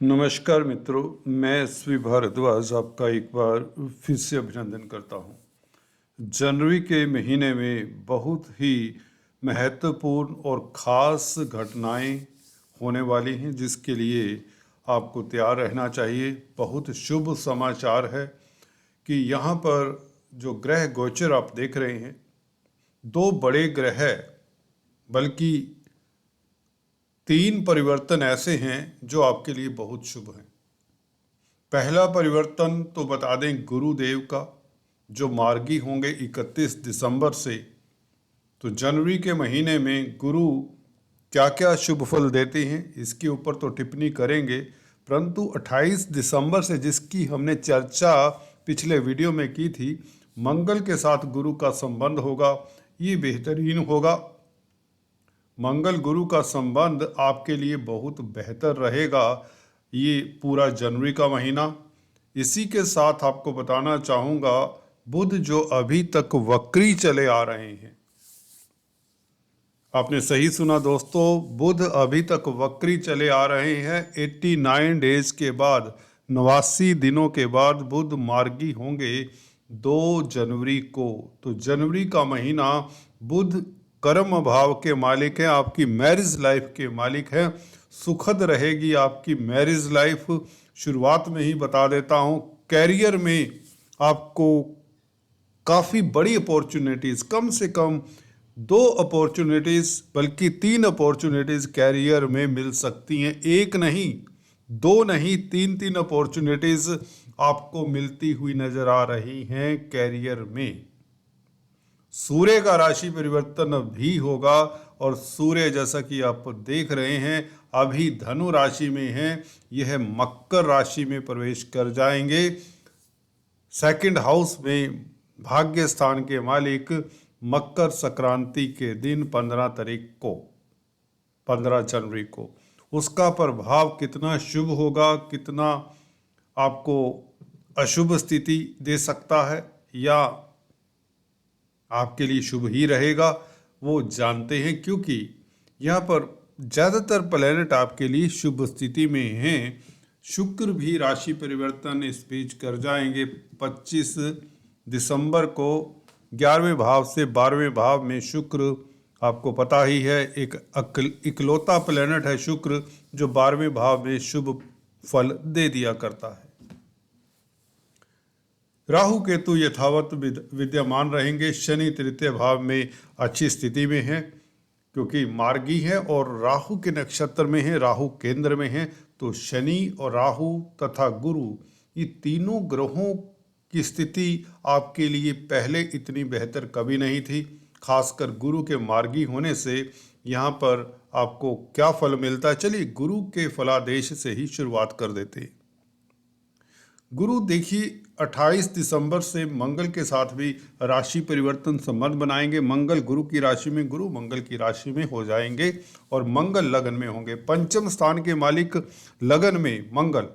नमस्कार मित्रों, मैं एसवी भारद्वाज आपका एक बार फिर से अभिनंदन करता हूं। जनवरी के महीने में बहुत ही महत्वपूर्ण और ख़ास घटनाएं होने वाली हैं, जिसके लिए आपको तैयार रहना चाहिए। बहुत शुभ समाचार है कि यहाँ पर जो ग्रह गोचर आप देख रहे हैं, दो बड़े ग्रह बल्कि 3 परिवर्तन ऐसे हैं जो आपके लिए बहुत शुभ हैं। पहला परिवर्तन तो बता दें गुरुदेव का, जो मार्गी होंगे 31 दिसंबर से। तो जनवरी के महीने में गुरु क्या क्या शुभ फल देते हैं इसके ऊपर तो टिप्पणी करेंगे, परंतु 28 दिसंबर से जिसकी हमने चर्चा पिछले वीडियो में की थी, मंगल के साथ गुरु का संबंध होगा। ये बेहतरीन होगा। मंगल गुरु का संबंध आपके लिए बहुत बेहतर रहेगा ये पूरा जनवरी का महीना। इसी के साथ आपको बताना चाहूँगा, बुध जो अभी तक वक्री चले आ रहे हैं, आपने सही सुना दोस्तों, बुध अभी तक वक्री चले आ रहे हैं। 89 डेज के बाद, 89 दिनों के बाद बुध मार्गी होंगे 2 जनवरी को। तो जनवरी का महीना बुध कर्म भाव के मालिक है, आपकी मैरिज लाइफ के मालिक है। सुखद रहेगी आपकी मैरिज लाइफ। शुरुआत में ही बता देता हूँ, कैरियर में आपको काफ़ी बड़ी अपॉर्चुनिटीज़, कम से कम 2 अपॉर्चुनिटीज़ बल्कि 3 अपॉर्चुनिटीज़ कैरियर में मिल सकती हैं। 1 नहीं, 2 नहीं, 3 अपॉर्चुनिटीज़ आपको मिलती हुई नज़र आ रही हैं कैरियर में। सूर्य का राशि परिवर्तन भी होगा और सूर्य जैसा कि आप देख रहे हैं अभी धनु राशि में है, यह मकर राशि में प्रवेश कर जाएंगे। सेकंड हाउस में भाग्य स्थान के मालिक मकर संक्रांति के दिन 15 जनवरी को, उसका प्रभाव कितना शुभ होगा, कितना आपको अशुभ स्थिति दे सकता है या आपके लिए शुभ ही रहेगा, वो जानते हैं। क्योंकि यहाँ पर ज़्यादातर प्लैनेट आपके लिए शुभ स्थिति में हैं। शुक्र भी राशि परिवर्तन इस बीच कर जाएंगे 25 दिसंबर को। 11वें भाव से 12वें भाव में शुक्र, आपको पता ही है, एक इकलौता प्लैनेट है शुक्र, जो 12वें भाव में शुभ फल दे दिया करता है। राहु केतु यथावत विद्यमान रहेंगे। शनि तृतीय भाव में अच्छी स्थिति में है, क्योंकि मार्गी है और राहु के नक्षत्र में है, राहु केंद्र में है। तो शनि और राहु तथा गुरु, ये तीनों ग्रहों की स्थिति आपके लिए पहले इतनी बेहतर कभी नहीं थी। खासकर गुरु के मार्गी होने से यहाँ पर आपको क्या फल मिलता है, चलिए गुरु के फलादेश से ही शुरुआत कर देते हैं। गुरु देखिए 28 दिसंबर से मंगल के साथ भी राशि परिवर्तन संबंध बनाएंगे। मंगल गुरु की राशि में, गुरु मंगल की राशि में हो जाएंगे और मंगल लगन में होंगे। पंचम स्थान के मालिक लगन में मंगल,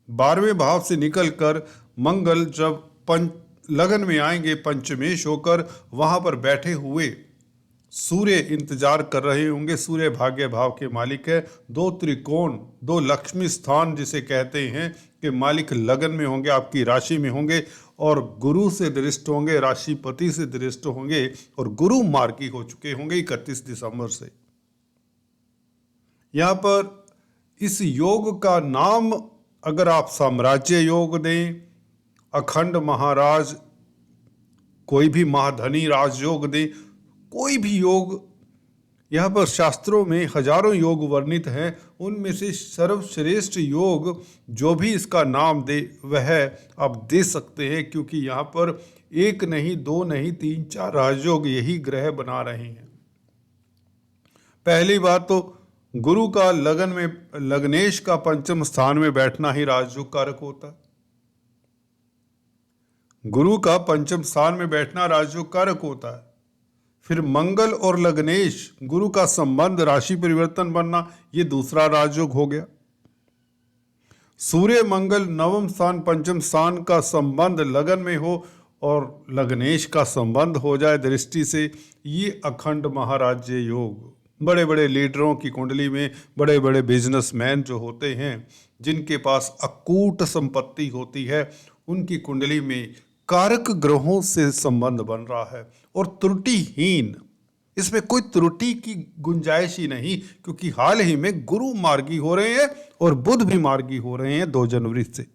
12वें भाव से निकलकर मंगल जब लगन में आएंगे पंचमेश होकर, वहां पर बैठे हुए सूर्य इंतजार कर रहे होंगे। सूर्य भाग्य भाव के मालिक है। 2 त्रिकोण, 2 लक्ष्मी स्थान जिसे कहते हैं कि मालिक लगन में होंगे, आपकी राशि में होंगे और गुरु से दृष्ट होंगे, राशिपति से दृष्ट होंगे और गुरु मार्गी हो चुके होंगे 31 दिसंबर से। यहाँ पर इस योग का नाम अगर आप साम्राज्य योग दें, अखंड महाराज, कोई भी महाधनी राजयोग दें, कोई भी योग, यहाँ पर शास्त्रों में हजारों योग वर्णित हैं, उनमें से सर्वश्रेष्ठ योग जो भी इसका नाम दे वह आप दे सकते हैं। क्योंकि यहाँ पर 1 नहीं, 2 नहीं, 3, 4 राजयोग यही ग्रह बना रहे हैं। पहली बात तो गुरु का लगन में, लग्नेश का पंचम स्थान में बैठना ही राजयोग कारक होता है। गुरु का पंचम स्थान में बैठना राजयोग कारक होता है। फिर मंगल और लग्नेश, गुरु का संबंध, राशि परिवर्तन बनना, ये दूसरा राजयोग हो गया। सूर्य मंगल नवम स्थान पंचम स्थान का संबंध लगन में हो और लग्नेश का संबंध हो जाए दृष्टि से, ये अखंड महाराज्य योग बड़े बड़े लीडरों की कुंडली में बड़े बड़े बिजनेसमैन जो होते हैं, जिनके पास अकूट संपत्ति होती है, उनकी कुंडली में कारक ग्रहों से संबंध बन रहा है और त्रुटिहीन, इसमें कोई त्रुटि की गुंजाइश ही नहीं, क्योंकि हाल ही में गुरु मार्गी हो रहे हैं और बुध भी मार्गी हो रहे हैं 2 जनवरी से।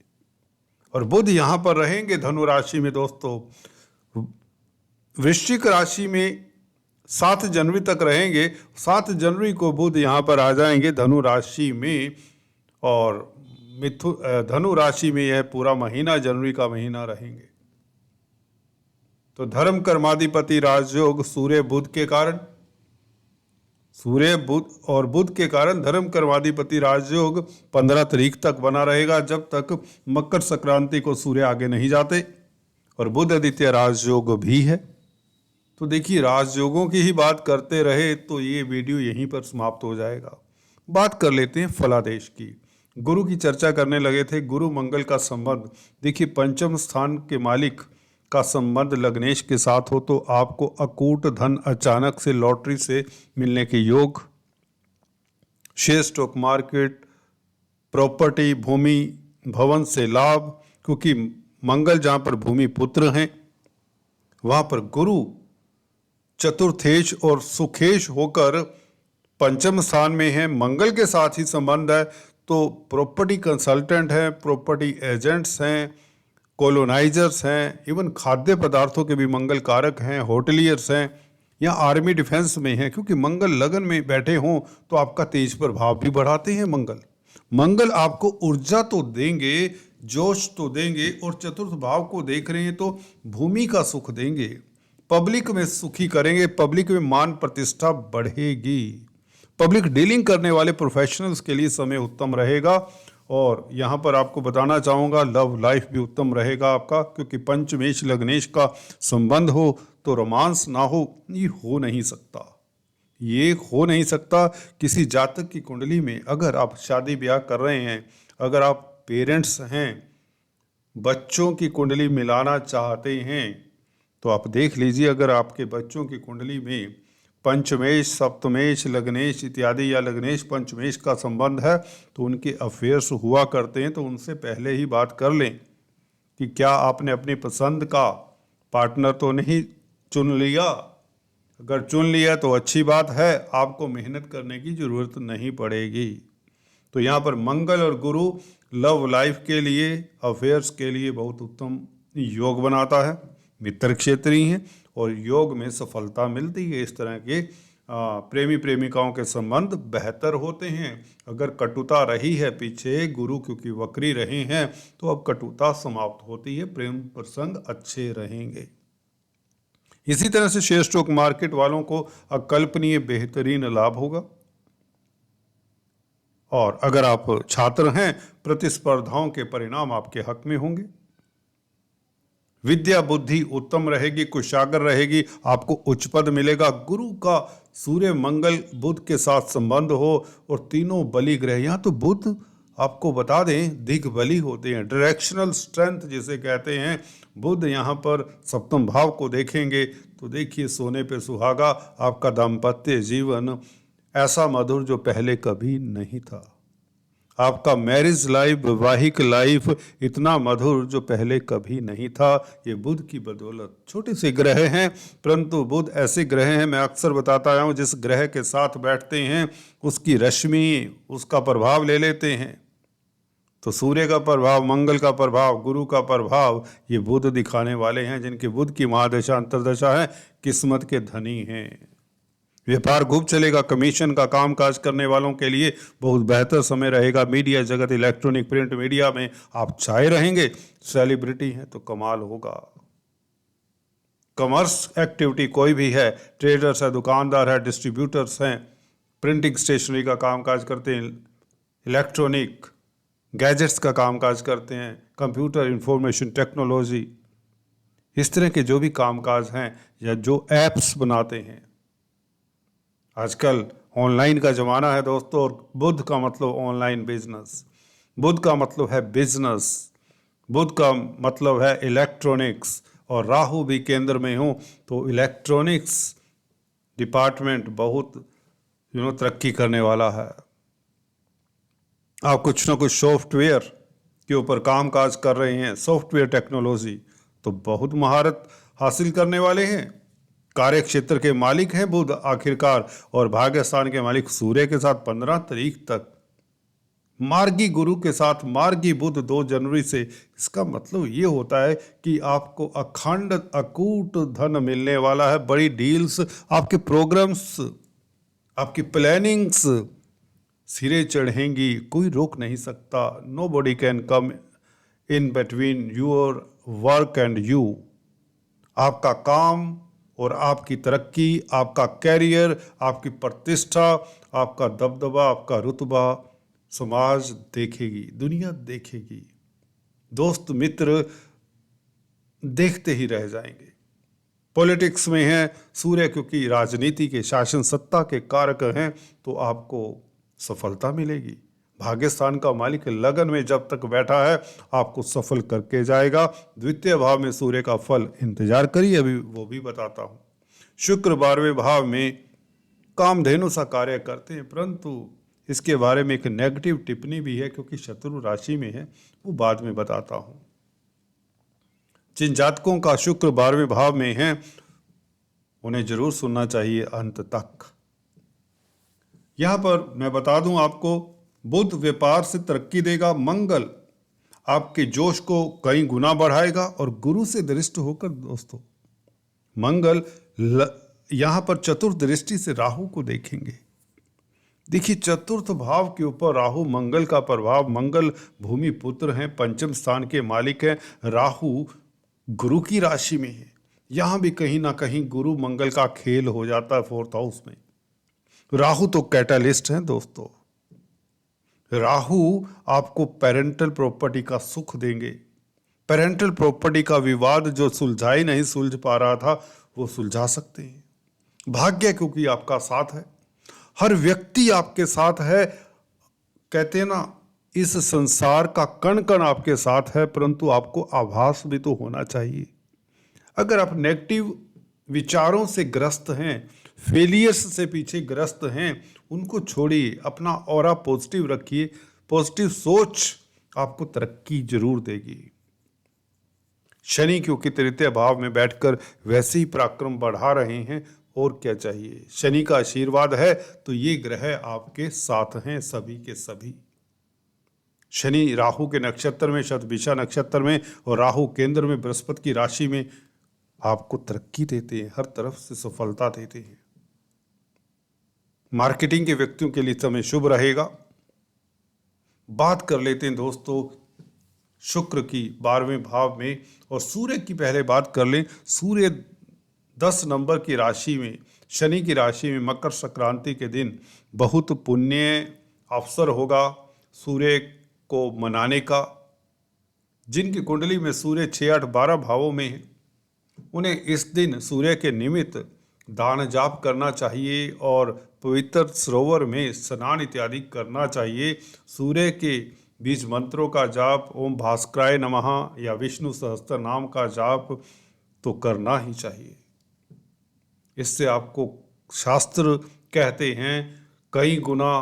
और बुध यहां पर रहेंगे धनु राशि में दोस्तों, वृश्चिक राशि में 7 जनवरी तक रहेंगे। 7 जनवरी को बुध यहाँ पर आ जाएंगे धनु राशि में, और धनु राशि में यह पूरा महीना जनवरी का महीना रहेंगे। तो धर्म कर्माधिपति राजयोग सूर्य बुध के कारण, सूर्य बुध और बुध के कारण धर्म कर्माधिपति राजयोग 15 तारीख तक बना रहेगा, जब तक मकर संक्रांति को सूर्य आगे नहीं जाते। और बुध आदित्य राजयोग भी है। तो देखिए, राजयोगों की ही बात करते रहे तो ये वीडियो यहीं पर समाप्त हो जाएगा। बात कर लेते हैं फलादेश की। गुरु की चर्चा करने लगे थे। गुरु मंगल का संबंध, देखिए पंचम स्थान के मालिक का संबंध लग्नेश के साथ हो तो आपको अकूट धन अचानक से लॉटरी से मिलने के योग, शेयर स्टॉक मार्केट, प्रॉपर्टी, भूमि, भवन से लाभ, क्योंकि मंगल जहाँ पर भूमि पुत्र हैं वहाँ पर गुरु चतुर्थेश और सुखेश होकर पंचम स्थान में है। मंगल के साथ ही संबंध है, तो प्रॉपर्टी कंसल्टेंट हैं, प्रॉपर्टी एजेंट्स हैं, कॉलोनाइजर्स हैं, इवन खाद्य पदार्थों के भी मंगल कारक हैं, होटलियर्स हैं, या आर्मी डिफेंस में हैं, क्योंकि मंगल लगन में बैठे हों तो आपका तेज प्रभाव भी बढ़ाते हैं। मंगल आपको ऊर्जा तो देंगे, जोश तो देंगे, और चतुर्थ भाव को देख रहे हैं तो भूमि का सुख देंगे, पब्लिक में सुखी करेंगे, पब्लिक में मान प्रतिष्ठा बढ़ेगी। पब्लिक डीलिंग करने वाले प्रोफेशनल्स के लिए समय उत्तम रहेगा। और यहाँ पर आपको बताना चाहूँगा, लव लाइफ भी उत्तम रहेगा आपका, क्योंकि पंचमेश लग्नेश का संबंध हो तो रोमांस ना हो, ये हो नहीं सकता। ये हो नहीं सकता। किसी जातक की कुंडली में अगर आप शादी ब्याह कर रहे हैं, अगर आप पेरेंट्स हैं, बच्चों की कुंडली मिलाना चाहते हैं, तो आप देख लीजिए, अगर आपके बच्चों की कुंडली में पंचमेश, सप्तमेश, लग्नेश इत्यादि या लग्नेश पंचमेश का संबंध है तो उनके अफेयर्स हुआ करते हैं। तो उनसे पहले ही बात कर लें कि क्या आपने अपनी पसंद का पार्टनर तो नहीं चुन लिया। अगर चुन लिया तो अच्छी बात है, आपको मेहनत करने की ज़रूरत नहीं पड़ेगी। तो यहाँ पर मंगल और गुरु लव लाइफ के लिए, अफेयर्स के लिए बहुत उत्तम योग बनाता है। मित्र क्षेत्रीय हैं और योग में सफलता मिलती है। इस तरह के प्रेमी प्रेमिकाओं के संबंध बेहतर होते हैं। अगर कटुता रही है पीछे, गुरु क्योंकि वक्री रहे हैं, तो अब कटुता समाप्त होती है, प्रेम प्रसंग अच्छे रहेंगे। इसी तरह से शेयर स्टॉक मार्केट वालों को अकल्पनीय बेहतरीन लाभ होगा। और अगर आप छात्र हैं, प्रतिस्पर्धाओं के परिणाम आपके हक में होंगे। विद्या बुद्धि उत्तम रहेगी, कुशाग्र रहेगी, आपको उच्च पद मिलेगा। गुरु का सूर्य मंगल बुध के साथ संबंध हो और तीनों बलि ग्रह, यहाँ तो बुध आपको बता दें दिग्बली होते हैं, डायरेक्शनल स्ट्रेंथ जिसे कहते हैं। बुध यहाँ पर सप्तम भाव को देखेंगे तो देखिए, सोने पे सुहागा, आपका दाम्पत्य जीवन ऐसा मधुर जो पहले कभी नहीं था। आपका मैरिज लाइफ, वैवाहिक लाइफ इतना मधुर जो पहले कभी नहीं था। ये बुध की बदौलत। छोटे से ग्रह हैं, परंतु बुध ऐसे ग्रह हैं, मैं अक्सर बताता आया हूँ, जिस ग्रह के साथ बैठते हैं उसकी रश्मि, उसका प्रभाव ले लेते हैं। तो सूर्य का प्रभाव, मंगल का प्रभाव, गुरु का प्रभाव, ये बुध दिखाने वाले हैं। जिनके बुध की महादशा अंतर्दशा है, किस्मत के धनी हैं। व्यापार खूब चलेगा। कमीशन का कामकाज करने वालों के लिए बहुत बेहतर समय रहेगा। मीडिया जगत, इलेक्ट्रॉनिक प्रिंट मीडिया में आप छाए रहेंगे। सेलिब्रिटी हैं तो कमाल होगा। कॉमर्स एक्टिविटी कोई भी है, ट्रेडर्स है, दुकानदार है, डिस्ट्रीब्यूटर्स हैं, प्रिंटिंग स्टेशनरी का कामकाज करते हैं, इलेक्ट्रॉनिक गैजेट्स का कामकाज करते हैं, कंप्यूटर इंफॉर्मेशन टेक्नोलॉजी, इस तरह के जो भी कामकाज हैं या जो ऐप्स बनाते हैं। आजकल ऑनलाइन का ज़माना है दोस्तों, और बुध का मतलब ऑनलाइन बिजनेस, बुध का मतलब है बिजनेस, बुध का मतलब है इलेक्ट्रॉनिक्स, और राहु भी केंद्र में हो तो इलेक्ट्रॉनिक्स डिपार्टमेंट बहुत तरक्की करने वाला है। आप कुछ ना कुछ सॉफ्टवेयर के ऊपर काम काज कर रहे हैं, सॉफ्टवेयर टेक्नोलॉजी, तो बहुत महारत हासिल करने वाले हैं। कार्य क्षेत्र के मालिक हैं बुध आखिरकार, और भाग्यस्थान के मालिक सूर्य के साथ 15 तारीख तक मार्गी गुरु के साथ मार्गी बुध 2 जनवरी से। इसका मतलब ये होता है कि आपको अखंड अकूट धन मिलने वाला है। बड़ी डील्स, आपके प्रोग्राम्स, आपकी प्लानिंग्स सिरे चढ़ेंगी, कोई रोक नहीं सकता। Nobody can come in between your work and you. आपका काम और आपकी तरक्की, आपका कैरियर, आपकी प्रतिष्ठा, आपका दबदबा, आपका रुतबा समाज देखेगी, दुनिया देखेगी, दोस्त मित्र देखते ही रह जाएंगे। पॉलिटिक्स में है सूर्य, क्योंकि राजनीति के शासन सत्ता के कारक हैं, तो आपको सफलता मिलेगी। भाग्यस्थान का मालिक लगन में जब तक बैठा है आपको सफल करके जाएगा। द्वितीय भाव में सूर्य का फल इंतजार करिए, अभी वो भी बताता हूँ। शुक्र 12वें भाव में कामधेनु सा कार्य करते हैं, परंतु इसके बारे में एक नेगेटिव टिप्पणी भी है, क्योंकि शत्रु राशि में है, वो बाद में बताता हूँ। जिन जातकों का शुक्र 12वें भाव में है उन्हें जरूर सुनना चाहिए अंत तक। यहां पर मैं बता दूं आपको, बुध व्यापार से तरक्की देगा। मंगल आपके जोश को कई गुना बढ़ाएगा, और गुरु से दृष्ट होकर दोस्तों मंगल यहां पर चतुर्थ दृष्टि से राहु को देखेंगे। देखिए, चतुर्थ भाव के ऊपर राहु मंगल का प्रभाव। मंगल भूमि पुत्र हैं, पंचम स्थान के मालिक हैं। राहु गुरु की राशि में है, यहां भी कहीं ना कहीं गुरु मंगल का खेल हो जाता है 4th हाउस में। राहु तो कैटालिस्ट हैं दोस्तों। राहु आपको पेरेंटल प्रॉपर्टी का सुख देंगे। पेरेंटल प्रॉपर्टी का विवाद जो सुलझा नहीं सुलझ पा रहा था, वो सुलझा सकते हैं। भाग्य क्योंकि आपका साथ है, हर व्यक्ति आपके साथ है। कहते हैं ना, इस संसार का कण कण आपके साथ है, परंतु आपको आभास भी तो होना चाहिए। अगर आप नेगेटिव विचारों से ग्रस्त हैं, फेलियर्स से पीछे ग्रस्त हैं, उनको छोड़िए, अपना ऑरा पॉजिटिव रखिए। पॉजिटिव सोच आपको तरक्की जरूर देगी। शनि क्योंकि तृतीय भाव में बैठकर वैसे ही पराक्रम बढ़ा रहे हैं, और क्या चाहिए। शनि का आशीर्वाद है तो ये ग्रह आपके साथ हैं, सभी के सभी। शनि राहु के नक्षत्र में, शतभिषा नक्षत्र में, और राहु केंद्र में बृहस्पति की राशि में आपको तरक्की देते हैं, हर तरफ से सफलता देते हैं। मार्केटिंग के व्यक्तियों के लिए समय शुभ रहेगा। बात कर लेते हैं दोस्तों शुक्र की 12वें भाव में, और सूर्य की पहले बात कर लें। सूर्य 10 नंबर की राशि में, शनि की राशि में, मकर संक्रांति के दिन बहुत पुण्य अवसर होगा सूर्य को मनाने का। जिनकी कुंडली में सूर्य 6, 8, 12 भावों में है, उन्हें इस दिन सूर्य के निमित्त दान जाप करना चाहिए, और पवित्र सरोवर में स्नान इत्यादि करना चाहिए। सूर्य के बीज मंत्रों का जाप, ओम भास्कराय नमः या विष्णु सहस्त्र नाम का जाप तो करना ही चाहिए। इससे आपको शास्त्र कहते हैं कई गुना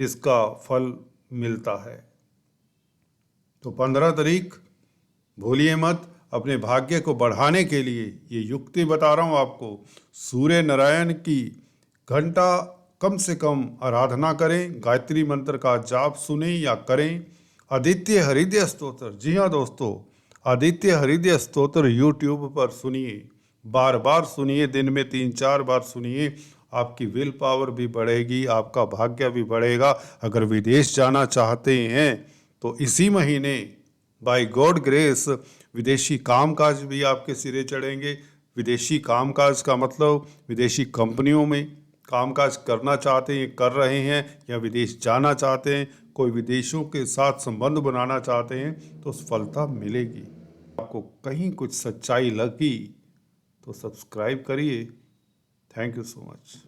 इसका फल मिलता है। तो 15 तारीख भूलिए मत। अपने भाग्य को बढ़ाने के लिए ये युक्ति बता रहा हूँ आपको। सूर्य नारायण की घंटा कम से कम आराधना करें, गायत्री मंत्र का जाप सुने या करें। आदित्य हृदय स्तोत्र, जी हाँ दोस्तों, आदित्य हृदय स्तोत्र यूट्यूब पर सुनिए, बार बार सुनिए, दिन में 3-4 बार सुनिए। आपकी विल पावर भी बढ़ेगी, आपका भाग्य भी बढ़ेगा। अगर विदेश जाना चाहते हैं तो इसी महीने बाय गॉड ग्रेस विदेशी कामकाज भी आपके सिरे चढ़ेंगे। विदेशी कामकाज का मतलब विदेशी कंपनियों में कामकाज करना चाहते हैं, कर रहे हैं, या विदेश जाना चाहते हैं, कोई विदेशों के साथ संबंध बनाना चाहते हैं, तो सफलता मिलेगी। आपको कहीं कुछ सच्चाई लगी तो सब्सक्राइब करिए। Thank you so much.